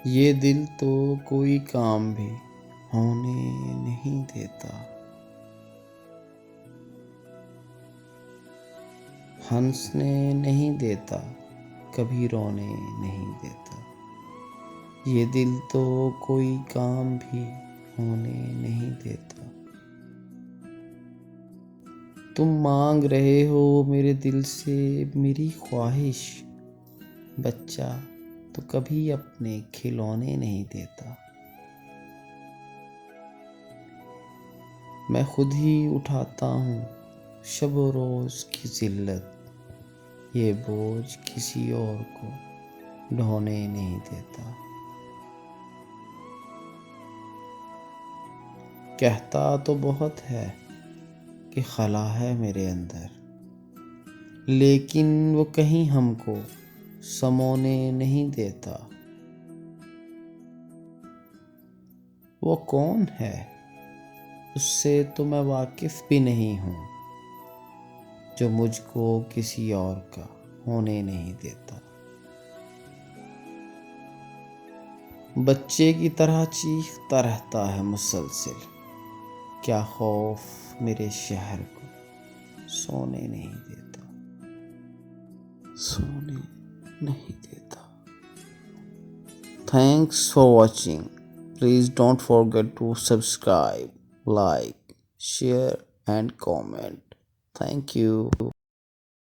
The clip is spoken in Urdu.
یہ دل تو کوئی کام بھی ہونے نہیں دیتا، ہنسنے نہیں دیتا، کبھی رونے نہیں دیتا۔ یہ دل تو کوئی کام بھی ہونے نہیں دیتا۔ تم مانگ رہے ہو میرے دل سے میری خواہش، بچہ تو کبھی اپنے کھلونے نہیں دیتا۔ میں خود ہی اٹھاتا ہوں شب و روز کی ذلت، یہ بوجھ کسی اور کو ڈھونے نہیں دیتا۔ کہتا تو بہت ہے کہ خلا ہے میرے اندر، لیکن وہ کہیں ہم کو سمونے نہیں دیتا۔ وہ کون ہے اس سے تو میں واقف بھی نہیں ہوں، جو مجھ کو کسی اور کا ہونے نہیں دیتا۔ بچے کی طرح چیختا رہتا ہے مسلسل، کیا خوف میرے شہر کو سونے نہیں دیتا، سونے نہیں دیتا۔ Thanks for watching. Please don't forget to subscribe, like, share and comment. Thank you.